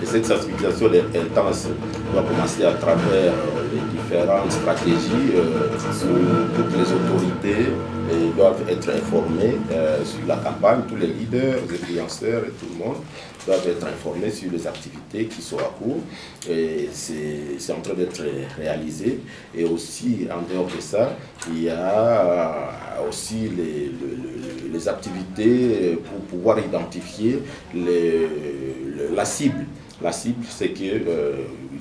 cette sensibilisation intense doit commencer à travers les différentes stratégies où toutes les autorités doivent être informées sur la campagne, tous les leaders, les influenceurs et tout le monde doivent être informés sur les activités qui sont à cours. C'est en train d'être réalisé. Et aussi, en dehors de ça, il y a aussi les activités pour pouvoir identifier la cible. La cible, c'est que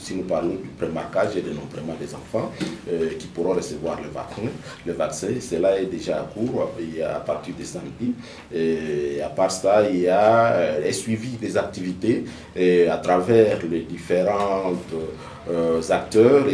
si nous parlons du prémarquage et de non-prémarquage des enfants qui pourront recevoir le vaccin, cela est déjà à cours à partir de samedi. Et à part ça, il y a suivi des activités à travers les différents acteurs,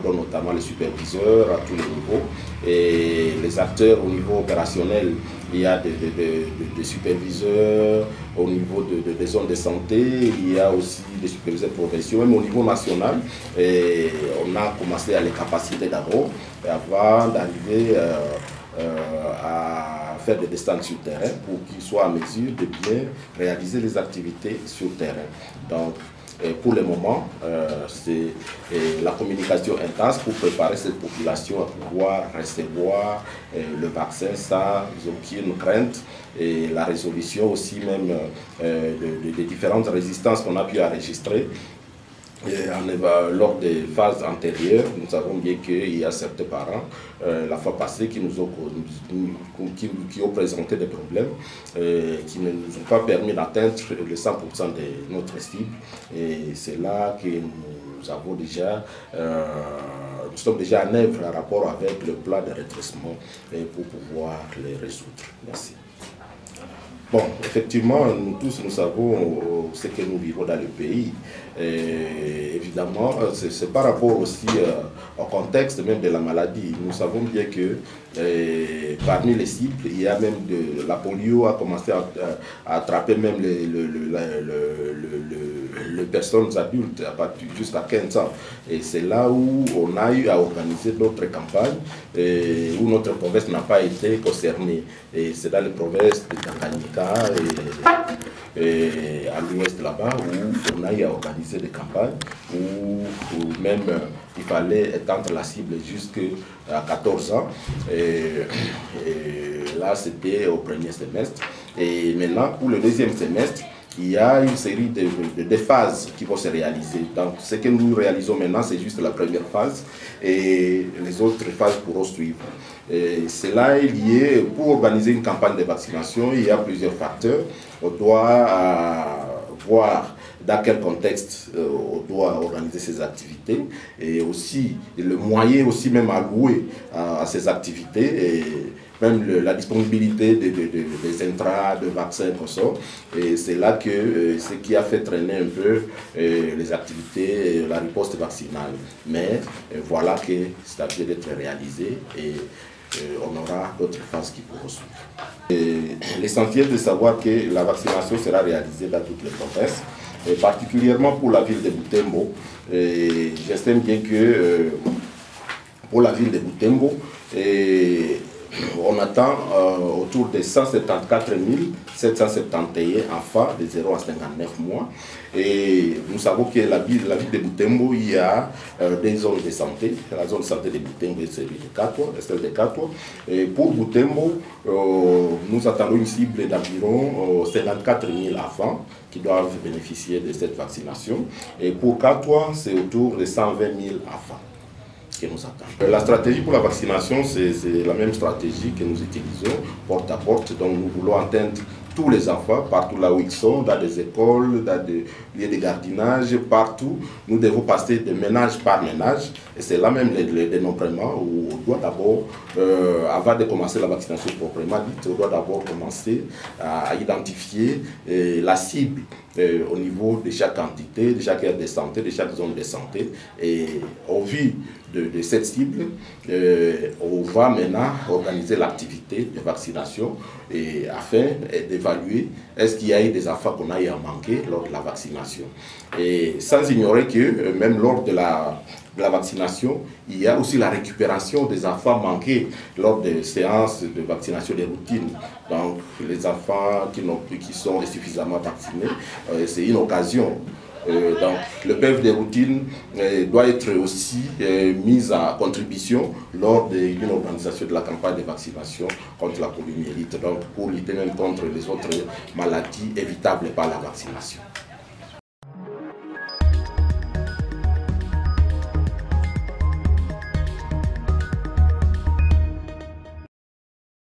notamment les superviseurs à tous les niveaux. Et les acteurs au niveau opérationnel, il y a des superviseurs au niveau des zones de santé, il y a aussi des superviseurs provinciaux, même au niveau national. Et on a commencé à les capaciter d'abord avant d'arriver à faire des destins sur terrain pour qu'ils soient en mesure de bien réaliser les activités sur terrain. Donc, pour le moment, c'est la communication intense pour préparer cette population à pouvoir recevoir le vaccin sans aucune crainte et la résolution aussi même des différentes résistances qu'on a pu enregistrer. Lors des phases antérieures, nous savons bien qu'il y a certains parents, la fois passée, qui ont présenté des problèmes, qui ne nous ont pas permis d'atteindre le 100% de notre cible. Et c'est là que nous avons déjà, nous sommes déjà en œuvre en rapport avec le plan de redressement pour pouvoir les résoudre. Merci. Bon, effectivement, nous tous, nous savons ce que nous vivons dans le pays. Et évidemment, c'est par rapport aussi au contexte même de la maladie. Nous savons bien que parmi les cibles, il y a même la polio a commencé à attraper même les personnes adultes jusqu'à 15 ans. Et c'est là où on a eu à organiser notre campagne, où notre province n'a pas été concernée. Et c'est dans les provinces de Tanganyika et à l'ouest là-bas où on a eu à organiser des campagnes où même il fallait étendre la cible jusqu'à 14 ans. Et là, c'était au premier semestre. Et maintenant, pour le deuxième semestre, il y a une série de phases qui vont se réaliser. Donc, ce que nous réalisons maintenant, c'est juste la première phase et les autres phases pourront suivre. Cela est lié, pour organiser une campagne de vaccination, il y a plusieurs facteurs. On doit voir dans quel contexte on doit organiser ces activités et aussi le moyen aussi même alloué à ces activités et même la disponibilité des intrants, de vaccins comme ça. Et c'est là que ce qui a fait traîner un peu les activités, la riposte vaccinale. Mais voilà que c'est à dire d'être réalisé et on aura d'autres phases qui pourront suivre. L'essentiel de savoir que la vaccination sera réalisée dans toutes les provinces, et particulièrement pour la ville de Butembo. J'estime bien que pour la ville de Butembo, on attend autour de 174 771 enfants de 0 à 59 mois. Et nous savons que la ville de Butembo, il y a des zones de santé. La zone de santé de Butembo est celle de Katwa. Et pour Butembo, nous attendons une cible d'environ 54 000 enfants qui doivent bénéficier de cette vaccination. Et pour Katwa, c'est autour de 120 000 enfants que nous attendons. La stratégie pour la vaccination, c'est la même stratégie que nous utilisons, porte à porte. Donc nous voulons atteindre tous les enfants, partout là où ils sont, dans des écoles, dans des lieux de gardiennage, partout. Nous devons passer de ménage par ménage. Et c'est là même le dénombrement où on doit d'abord, avant de commencer la vaccination proprement dite, on doit d'abord commencer à identifier la cible au niveau de chaque entité, de chaque aire de santé, de chaque zone de santé. Et au vu de cette cible, on va maintenant organiser l'activité de vaccination et afin d'évaluer est-ce qu'il y a eu des enfants qu'on a eu à manquer lors de la vaccination. Et sans ignorer que même lors de de la vaccination, il y a aussi la récupération des enfants manqués lors des séances de vaccination des routines. Donc, les enfants qui sont insuffisamment vaccinés, c'est une occasion. Donc, le PEV des routines doit être aussi mis à contribution lors d'une organisation de la campagne de vaccination contre la poliomyélite, donc pour lutter même contre les autres maladies évitables par la vaccination.